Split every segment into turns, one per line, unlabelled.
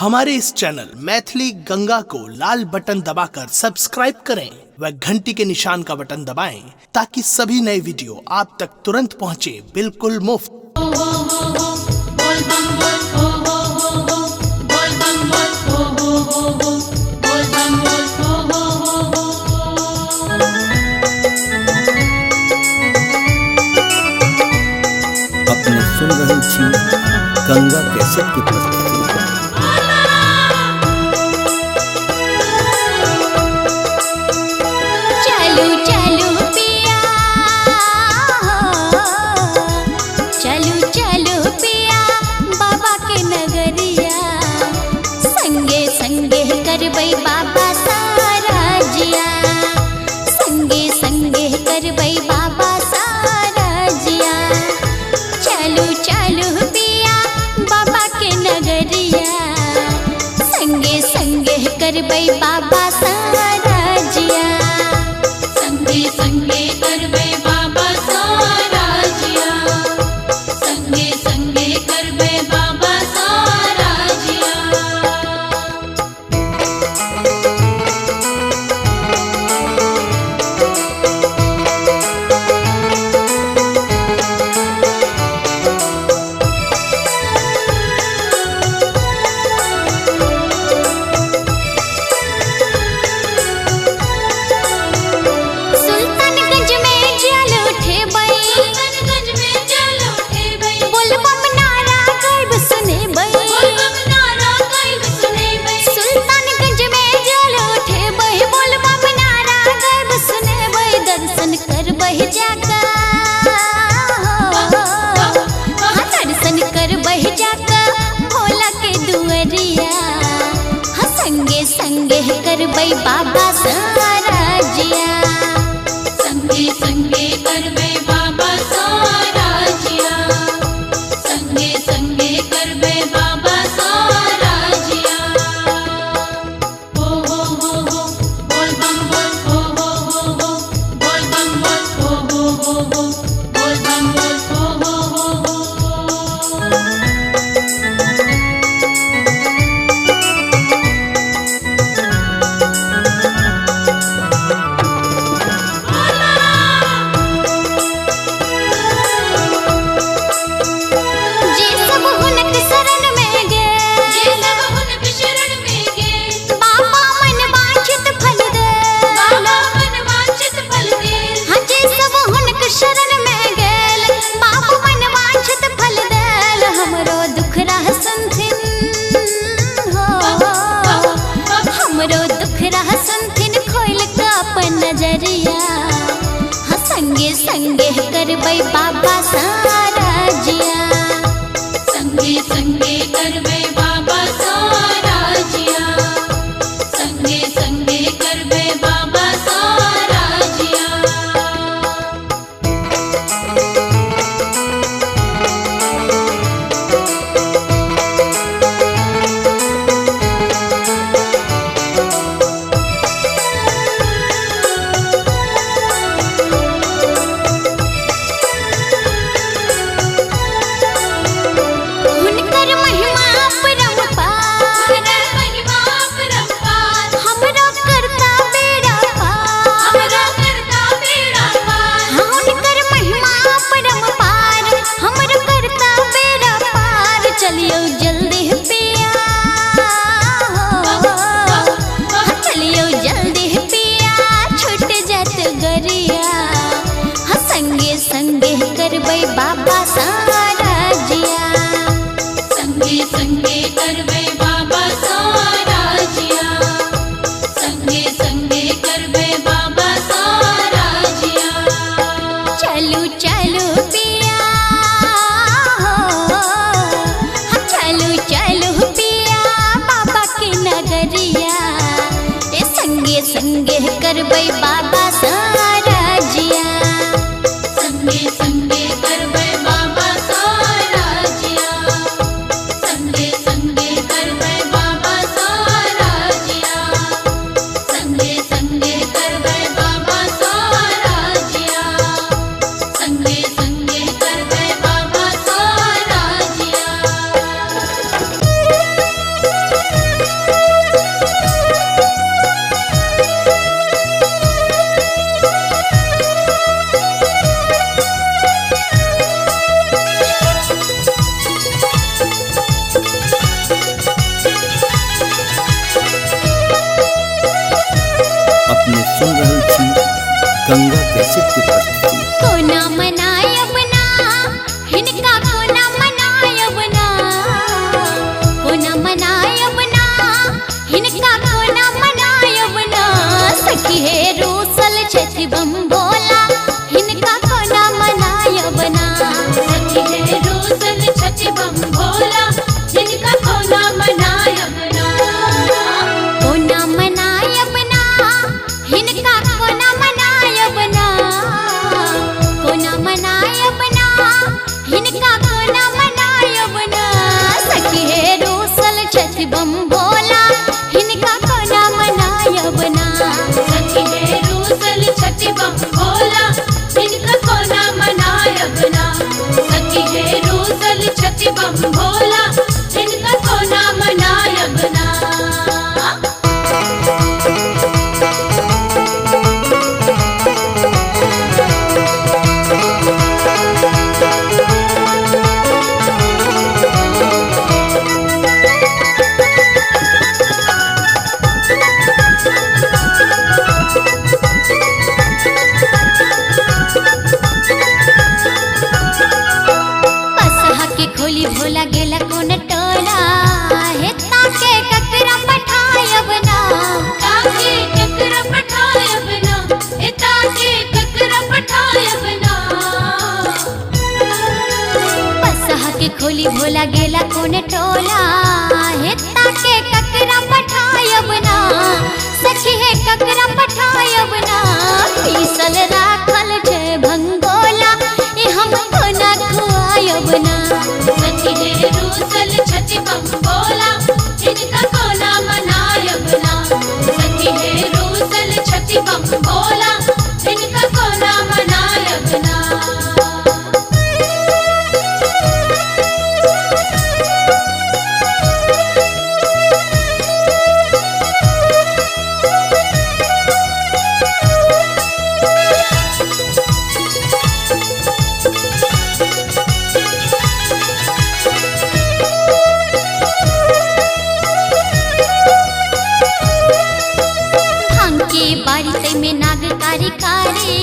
हमारे इस चैनल मैथिली गंगा को लाल बटन दबाकर सब्सक्राइब करें व घंटी के निशान का बटन दबाएं ताकि सभी नए वीडियो आप तक तुरंत पहुंचे बिल्कुल मुफ्त।
अपने सुन रही थी गंगा कैसेट की प्रस्तुति।
चलो चलो पिया, चलो चलो पिया बाबा के नगरिया, संगे संगे करबै बाबा साराजिया, संगे संगे करबै बाबा साराजिया। चलो चलो पिया बाबा के नगरिया, संगे संगे करबै बाबा साराजिया, संगे संगे करबै बाबा साराजिया, संगे संगे करबै बाबा साराजिया। सुल्तानगंज में जल उठेबै, सुल्तानगंज में जल उठेबै, बोलबम नारा गैब सुनेबै, बोलबम नारा गैब सुनेबै। सुल्तानगंज में जल उठेबै, बोलबम नारा गैब सुनेबै, दर्शन करबै जाकर, हाँ दर्शन करबै जाकर भोला के दुआरिया, हाँ संगे संगे करबै बाबा साराजिया, संगे संगे करबै बाबा साराजिया, संगे संगे करबै बाबा साराजिया। हो बोल बम बोल, हो बोल बम बोल, हो बोल बम बोल, हो। जे सब हुनक शरण में गेल, जे सब हुनक शरण में गेल, बाबा मन वांछित फल दे, बाबा मन वांछित फल दे। हाँ जे सब हुनक शरण में गेल, बाबा मन वांछित फल देल, हमरो दुख रह सुनथिन हो, हमरो दुख रह सुनथिन खोल के अपन नजरिया, हाँ संगे संगे करबै बाबा साराजिया, संगे संगे करबै बाबा साराजिया, संगे संगे करबै बाबा साराजिया। हुनकर महिमा परम्पार, हुनकर महिमा परम्पार, हमरा करता बेड़ा पार, हमरा करता बेड़ा पार। हाँ हुनकर महिमा परम्पार, हमरा करता बेड़ा पार। चलियो जल्दी पिया, हाँ चलियो जल्दी पिया छूट जात गरिया, हाँ संगे संगे करबै बाबा साराजिया, संगे संगे करबै बाबा साराजिया, संगे संगे करबै बाबा साराजिया। चलू चलू पिया, हाँ चलू चलू पिया बाबा के नगरिया, ए संगे संगे करबै बाबा साराजिया, संगे संगे करबै बाबा साराजिया, संगे संगे करबै बाबा साराजिया, संगे संगे करबै बाबा साराजिया, संगे संगे करबै बाबा साराजिया। बम भोला हिनका कोना मनायब ना।
सखी है रूसल छठी बम भोला इनका कोना मनायब ना। सखी है रूसल छठी बम भोला इनका कोना मनायब ना।
बसहा के खोली भोला गेला कोन टोला हेता के ककरा पठायब ना।
ताके ककरा पठायब ना। ताके ककरा पठायब ना।
बसहा के खोली भोला गेला कोन टोला हेता के ककरा पठायब ना। सखी है ककरा पठायब ना। पीसल राखल छै भंगोला ए हम कोना खुआयब ना।
सखी है रूसल छठी बम भोला इनका कोना मनायब ना। सखी है रूसल छठी बम भोला इनका कोना मनायब ना।
भांग के बाड़ी तै में नाग कारी कारी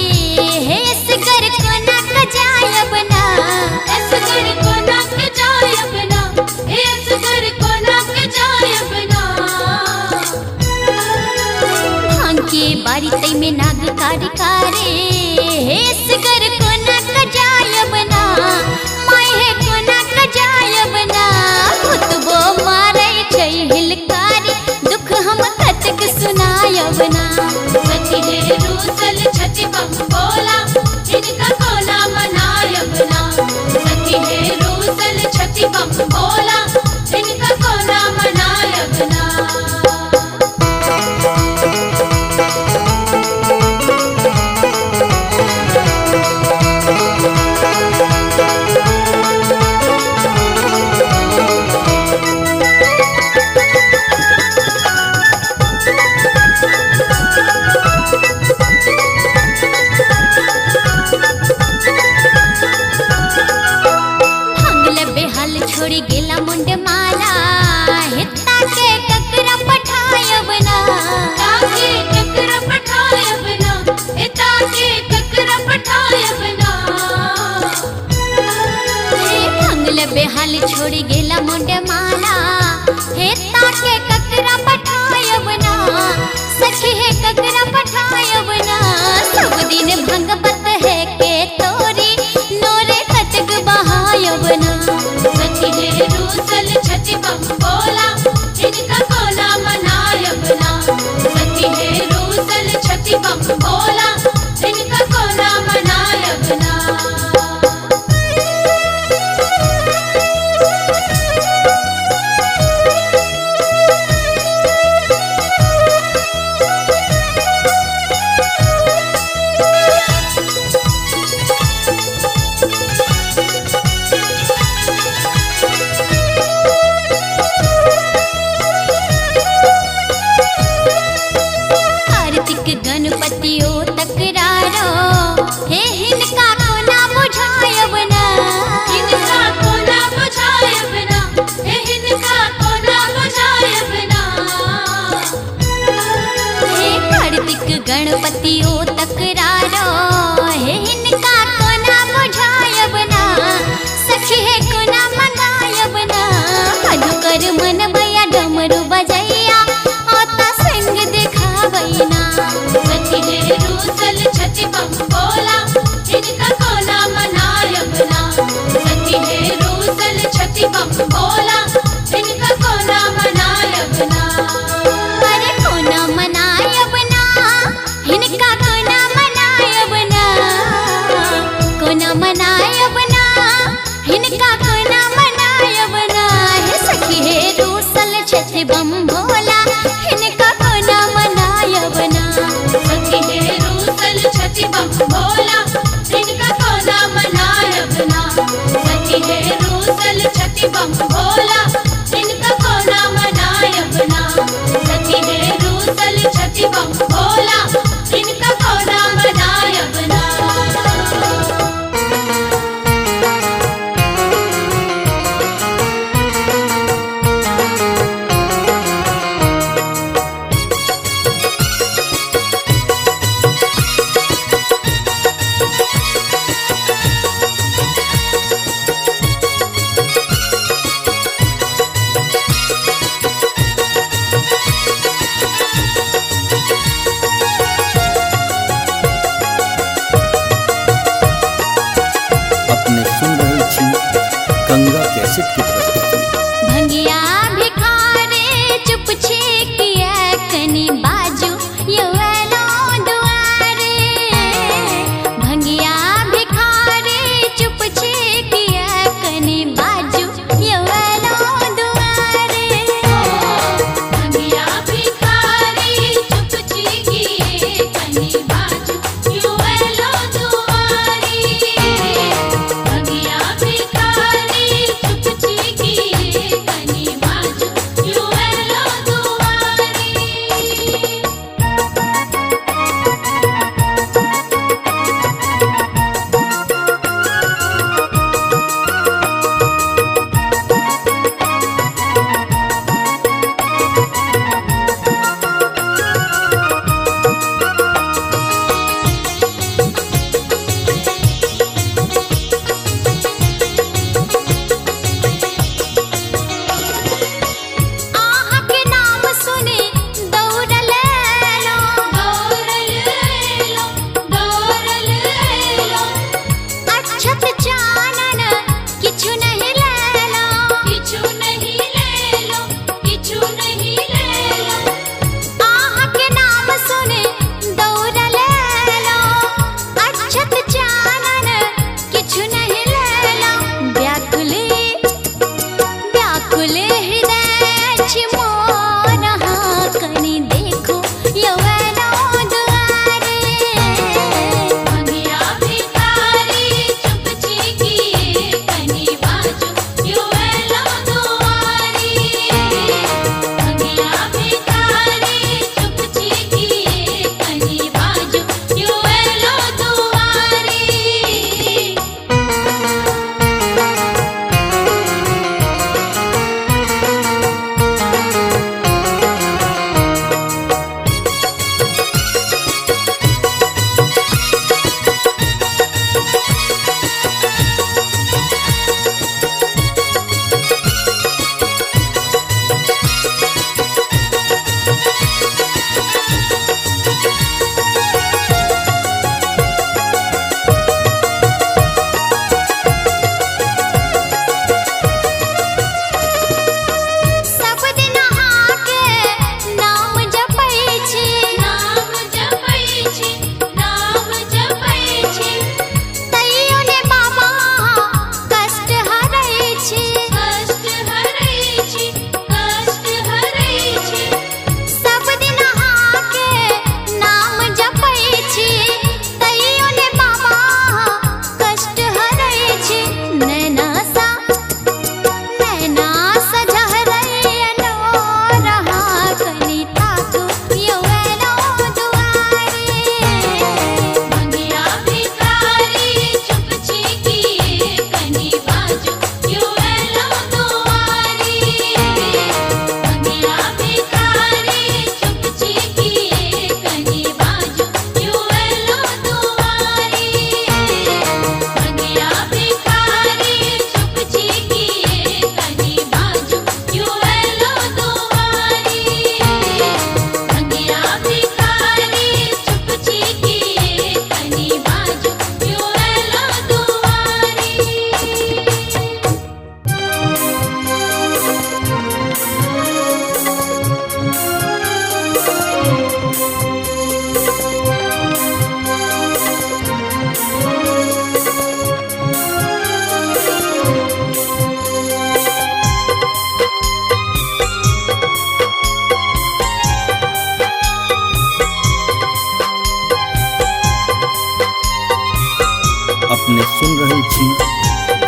हे सगर कोना कजायब ना।
असगर कोना के जायब ना। असगर कोना के जायब ना।
भांग के बाड़ी तै में नाग कारी कारी हे सगर कोना कजायब ना। माय हे कोना कजायब ना। भूतबो मारै छै हिलकारी दुख हम कतक सुनायब ना।
सखी है रूसल छठी बम भोला इनका कोना मनायब ना। सखी है रूसल छठी बम भोला इनका कोना मनायब ना।
भांगले बेहाल छोड़ी गेला मुंड माला हित्ता के ककरा पठायब ना।
ताके ककरा पठायब ना। ताके ककरा पठायब ना।
भांगले बेहाल छोड़ी गेला मुंड माला हित्ता के ककरा पठायब ना। सखी है ककरा पठायब ना। सब दिन भंगबत है के तोरी नोरे कतक बहायब ना।
सखी है रूसल छठी बम भोला इनका कोना मनायब ना। सखी है रूसल छठी बम भोला इनका कोना मनायब ना।
कार्तिक गणपति ओ तकरारो हे हिनका कोना बुझायब ना।
इनका कोना बुझायब ना। इनका कोना बुझायब ना।
हे कार्तिक गणपति ओ तकरारो हे हिनका कोना बुझायब ना। सखी है कोना मंगायब ना। मधुकर मन भैया डमरू बजैया आता संग दिखाबै ना।
सखी है रूसल छठी बम भोला इनका कोना मनायब ना। सखी है रूसल छठी बम भोला इनका कोना मनायब ना।
अरे कोना मनायब ना हिनका बम भोला इनका कोना मनायब ना
सखी है रूसल छठी बम भोला इनका कोना मनायब ना सखी है रूसल छठी बम भोला इनका कोना मनायब ना सखी है रूसल छठी बम भोला इनका कोना मनायब ना
अपने सुन रहल छी गंगा कैसेट की प्रस्तुति।
भंगिया भिखारे चुप छे किया कनी बाजू युवलो दुआरे भंगिया भिखारे चुप छे किया कनी बाजू युवलो दुआरे
भंगिया भिखारी चुप चीकिए कनी बाजू युवलो दुआरी भंगिया भिखारी चुप चीकिए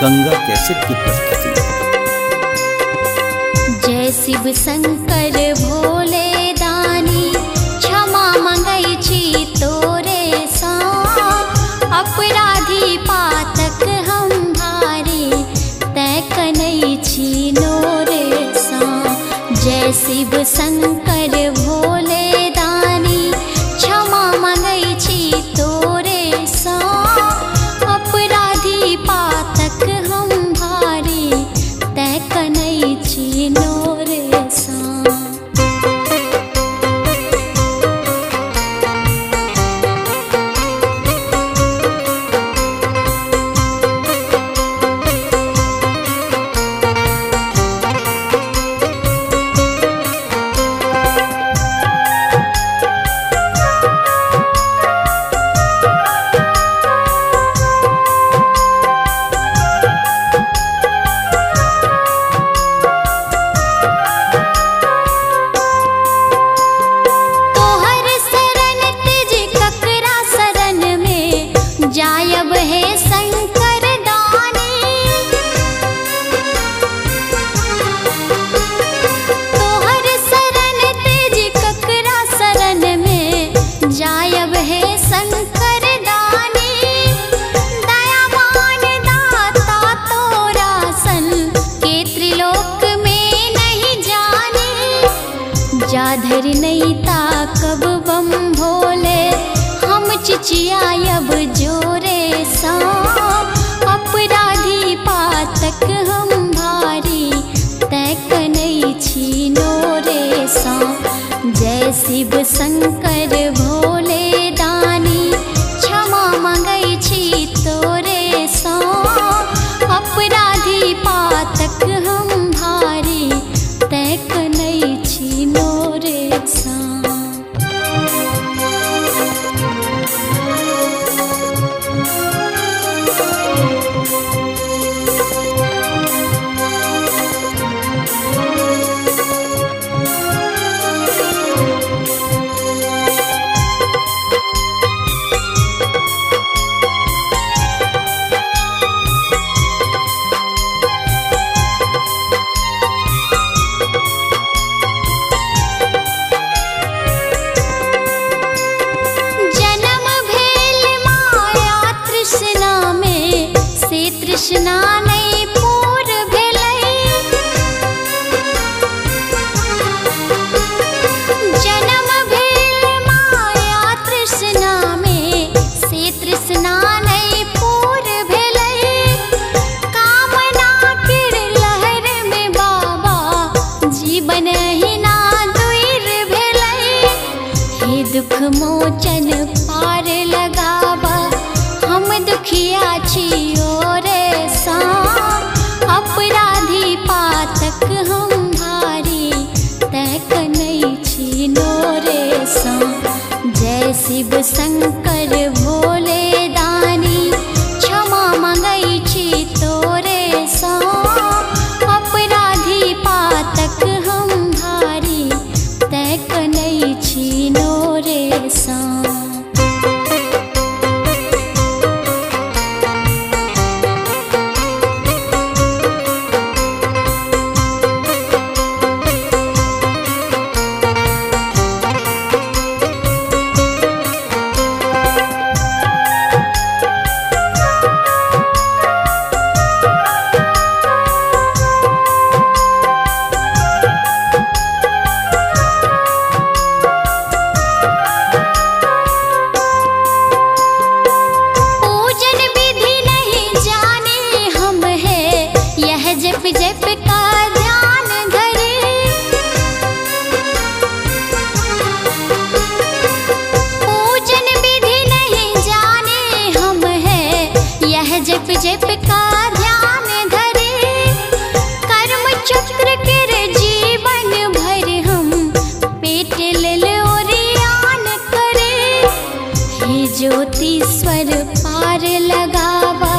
गंगा कैसेट की प्रस्तुति।
जय शिव शंकर भोले दानी, क्षमा मंगै छी तोरे सा, अपराधी पातक हम भारी, तै कनै छी नोरे सा। जय शिव शंकर भोले दानी, क्षमा मंगै छी तोरे सा, अपराधी पातक हम भारी, तै कनै छी नोरे सा। तोहर शरण तिज ककरा शरण में, जायब है शंकर दानी। तोहर शरण तिज ककरा शरण में, जायब है शंकर दानी। दयावान दाता तोरा सन, के त्रिलोक में नहीं जानी। जाधर नहीं ताकब बम भोले, हम चिचियायब जोरे सा, अपराधी पातक हम भारी, तै कनै छी नोरे सा। जय शिव शंकर भोले दानी, क्षमा मंगै छी तोरे सा, अपराधी पातक हम भारी, तै कनै छी नोरे सा। जन्म भेल माया तृष्णा में, से तृष्णा नहीं पूर भेलै। जन्म भेल माया तृष्णा में, से तृष्णा नहीं पूर भेलै। कामना केर लहर में बाबा, जीवन ही ना दूर भेलै। हे दुख मोचन पार लगाबा, हम दुखिया छियो रे सा, अपराधी पातक हम भारी, तै कनै छी नोरे सा। जय शिव शंकर भोले दानी, क्षमा मंगै छी तोरे सा, अपराधी पातक हम भारी, तै कनै छी नोरे सा। पूजन विधि नहीं जाने हम है, यह जप जप का ध्यान धरे। पूजन विधि नहीं जाने हम है, यह जप जप का ध्यान धरे। कर्म चक्र के जीवन भर हम, पेट लेल ओरियान करे। हे ज्योतिश्वर पार लगावा,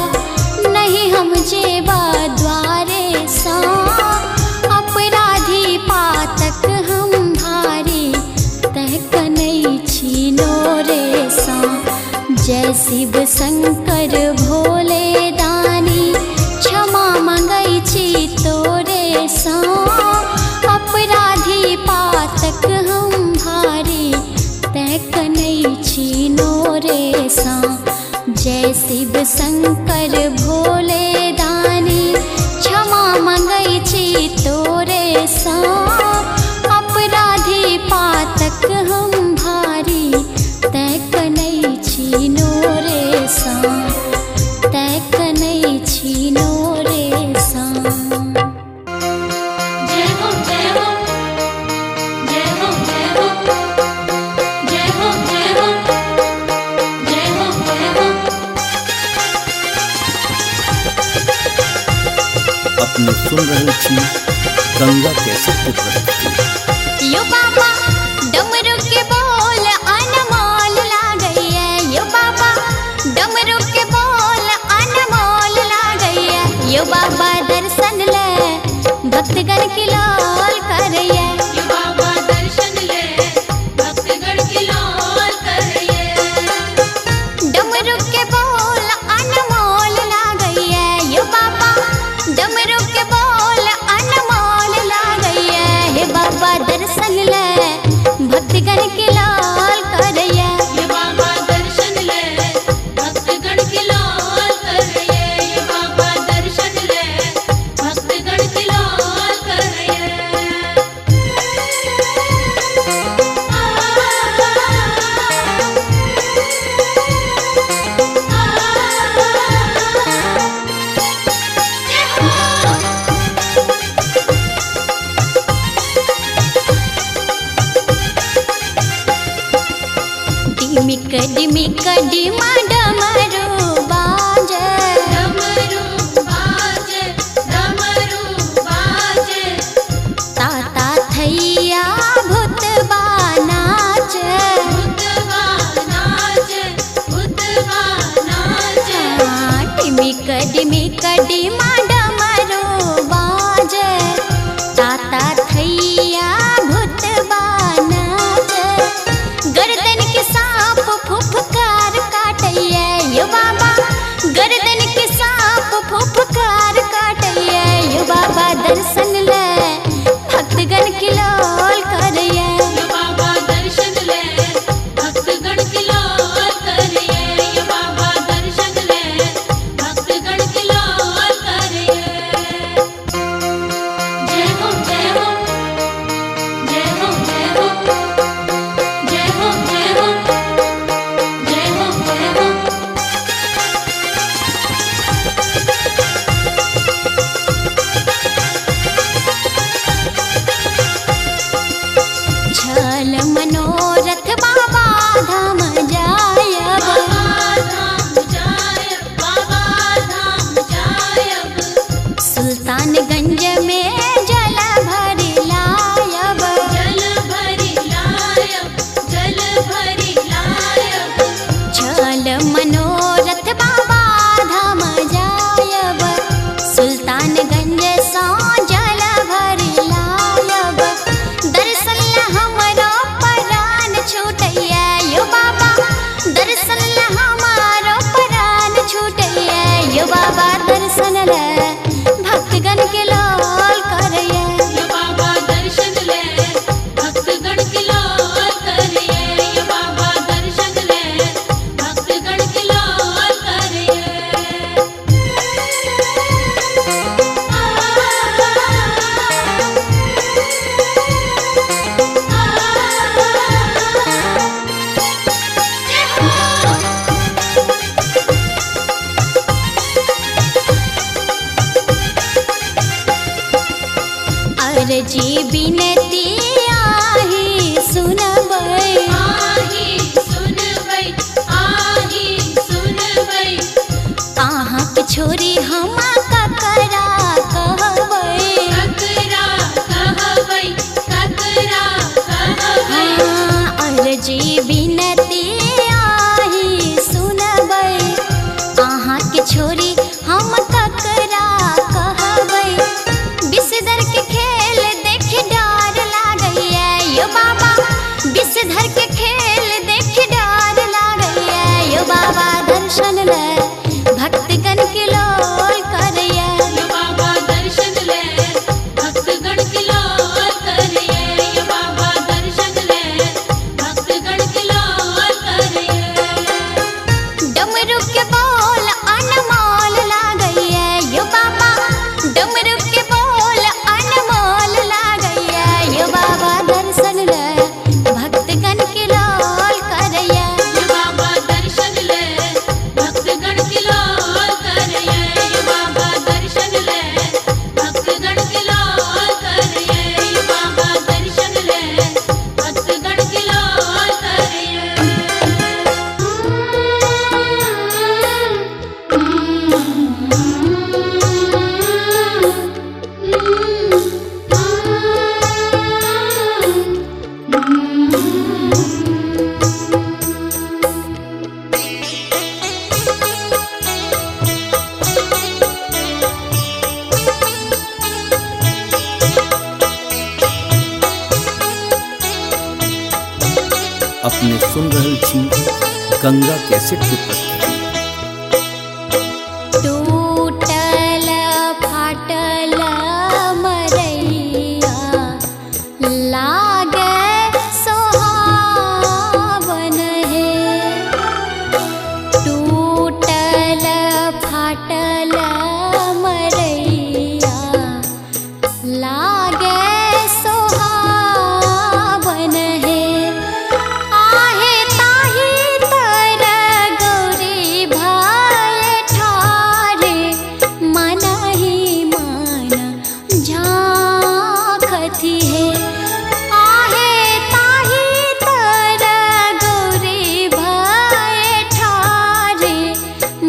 नहीं हम जेबा द्वारे सा, अपराधी पातक हम भारी, तै कनै छी नोरे सा। जय शिव शंकर भोले दानी,
सुन रहे छी गंगा कैसेट की प्रस्तुति।
यो बाबा डमरू के बोल अनमोल लागैया, यो बाबा डमरू के बोल अनमोल लागैया, यो बाबा दर्शन ले भक्तगण की लोल करैया,
यो बाबा दर्शन ले भक्तगण की लोल करैया।
डमरू के बोल अनमोल लागैया, यो बाबा डमरू के बोल अनमोल लागैया, हे बाबा दर्शन ले भक्तगण की लोल करैया,
ये बाबा दर्शन ले भक्तगण की लोल करैया, ये बाबा दर्शन ले भक्तगण की लोल करैया।
डिमिक डिमिक डिमा डमरू बाजे,
डमरू बाजे, डमरू बाजे,
ताता थैया भूतबा नाचे,
भूतबा नाचे, भूतबा नाचे।
डिमिक डिमिक डिमा डमरू बाजे, ताता थैया भूतबा नाचे, गर्दन के सांप फुफकार काटैया, यो बाबा गर्दन के सांप फुफकार काटैया, यो बाबा दर्शन ले भक्तगण की लोल करैया,
ये बाबा दर्शन ले भक्तगण की लोल करैया, ये बाबा दर्शन ले भक्तगण की लोल करैया। जय हो जय हो जय हो जय हो जय हो जय हो जय हो जय हो।
छल मनोरथ बाबा धाम जायब,
बाबा धाम जायब, बाबा धाम जायब,
सुल्तानगंज में जल भरी लायब,
जल भरी लायब, जल भरी लायब।
छल मनोरथ बाबा धाम जायब, सुल्तानगंज सो जल भरी लायब, दर्शन ला हमरो प्राण छूटैया, यो बाबा दर्शन ला हमारो प्राण छूटैया, यो बाबा दर्शन ले भक्तगण के लोल करैया,
ये बाबा दर्शन ले भक्तगण की लोल करैया, ये बाबा दर्शन ले भक्तगण की लोल करैया।
अर्जी बिनती आही सुनबै,
आही सुनबै, आही सुनबै,
अहाँ के छोरी हम ककरा कहबै,
ककरा कहबै, ककरा कहबै।
अर्जी बिनती आही सुनबै, अहाँ के छोरी हम ककरा कहबै, विषधर के खेल देख डर लागैया, यो बाबा विषधर के खेल देख डर लागैया, यो बाबा दर्शन ले भक्तगण की लोल करैया,
ये बाबा दर्शन ले भक्तगण की लोल करैया, ये बाबा दर्शन ले भक्तगण की लोल
अपने सुन रहल छी गंगा कैसेट की प्रस्तुति।
टूटल फाटल मरैया लागे सोहावन है। टूटल फाटल मरैया लागे सोहावन है। आहे ताही तर गौरी भाई ठारे मनहि मन झांकती है। आहे ताही तर गौरी भाई ठारे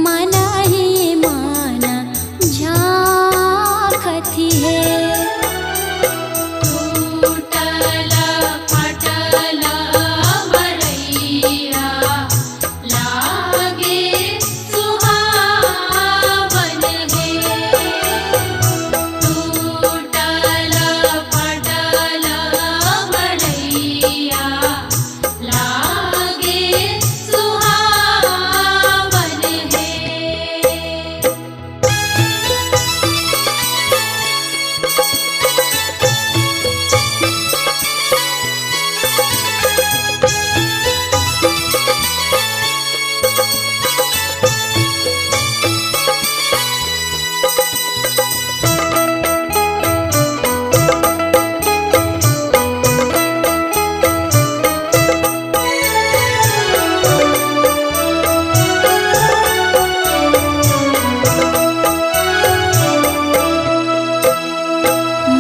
मनहि मन झांकती है।
टूटल फाटल मरैया लागे सुहावन है। टूटल फाटल मरैया लागे सुहावन है।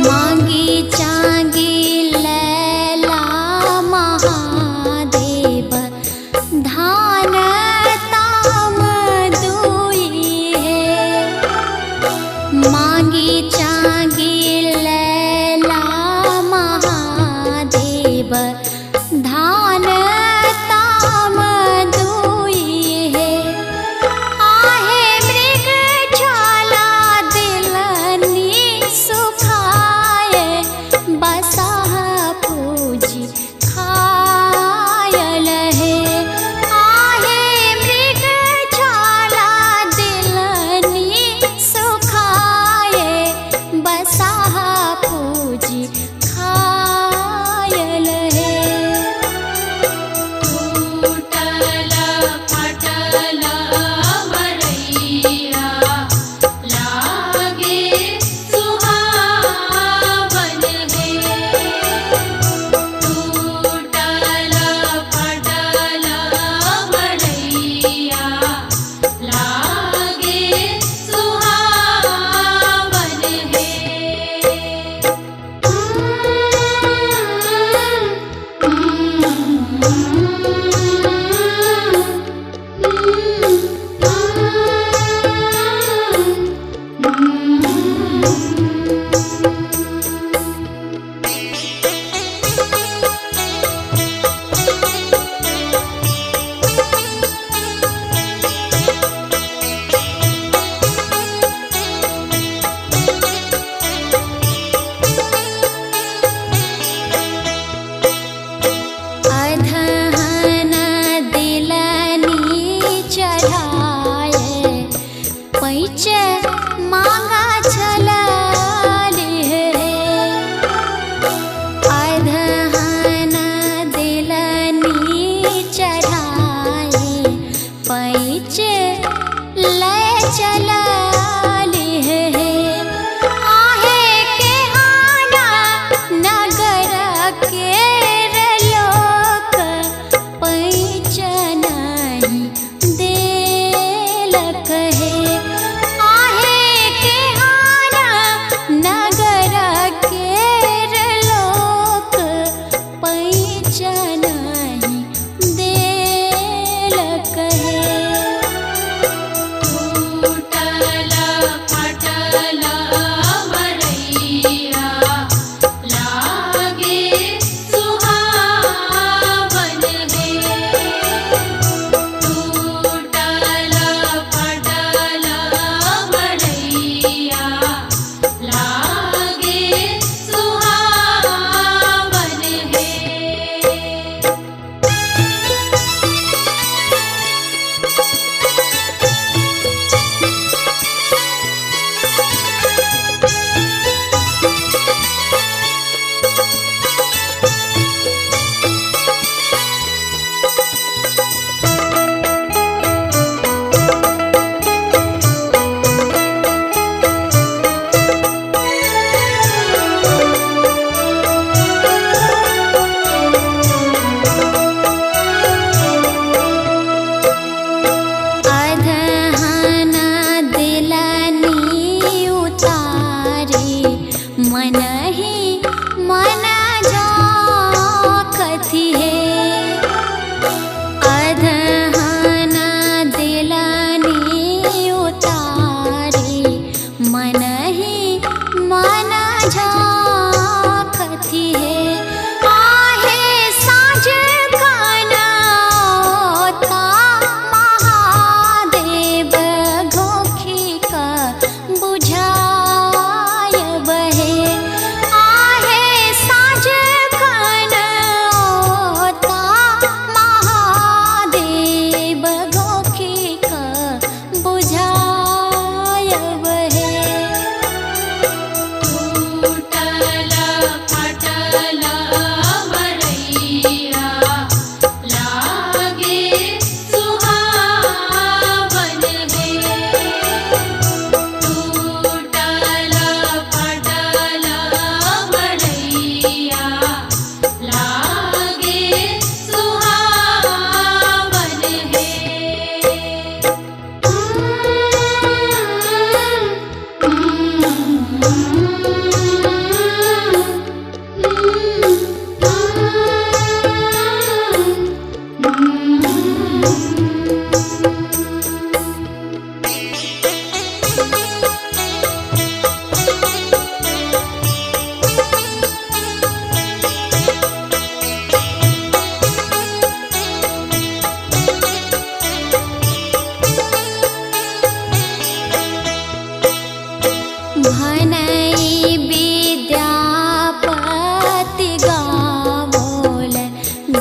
मांगी चांगी लैला महादेव धान ताम दुई है। मांगी चांगी लैला महादेव धान ताम दुई है। आहे मृग छाला दिलनी सुखाए बसाह पूजी खायल है। आहे मृग छाला दिलनी सुखाए बसाह पूजी खायल है।
टूटल फाटल मरैया लागे सुहावन है। टूटल फाटल मरैया लागे सुहावन है।
अधहन दिलनी चढ़ाए पैच मांगा छलाली है। अधहन दिलनी चढ़ाए पैच ले चलाली है। आहे के आना नगर के लोक पैच नहीं देलक है। आहे के आना नगर के लोक पैच नहीं देलक है।
टूटल फाटल मरैया लागे सुहावन है। टूटल फाटल मरैया लागे सुहावन है।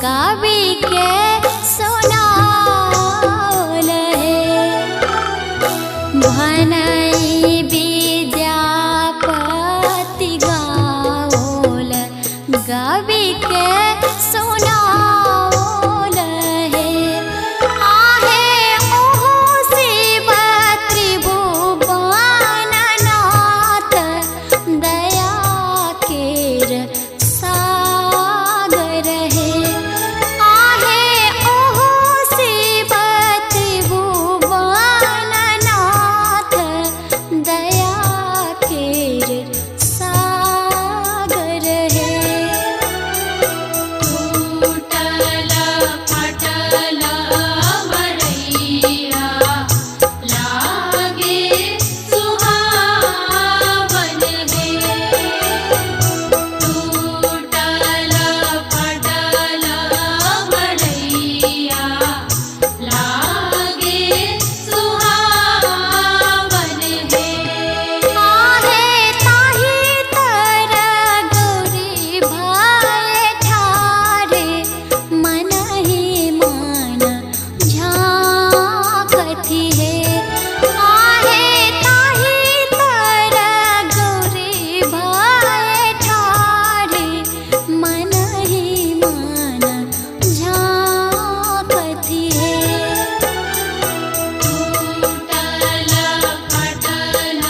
गावे के सुनावल है। भनई विद्यापति गावल गावे के सुनावल है। आहे ओहो शिव त्रिभुवननाथ दया केर सागर है। आहे ओहो शिव त्रिभुवननाथ दया केर सागर है।
टूटल फटल मरैया लागे सुहावन है। टूटल फटल मरैया लागे सुहावन है।
आहे ताही तर गौरी भाई ठारे मनहि मन झांकती है। आहे ताही तर गौरी भाई ठारे मनहि मन झांकती है।
टूटल फटल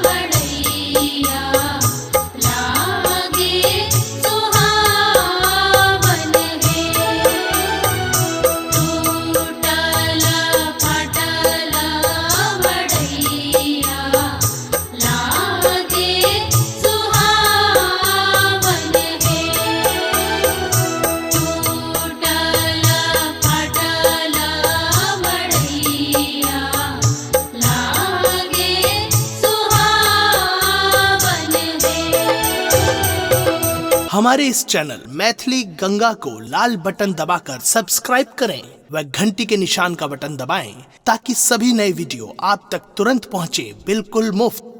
मरैया लागे सुहावन है। टूटल फटल मरैया लागे सुहावन है। टूटल फटल मरैया लागे सुहावन है।
हमारे इस चैनल मैथिली गंगा को लाल बटन दबाकर सब्सक्राइब करें व घंटी के निशान का बटन दबाएं ताकि सभी नए वीडियो आप तक तुरंत पहुंचे बिल्कुल मुफ्त।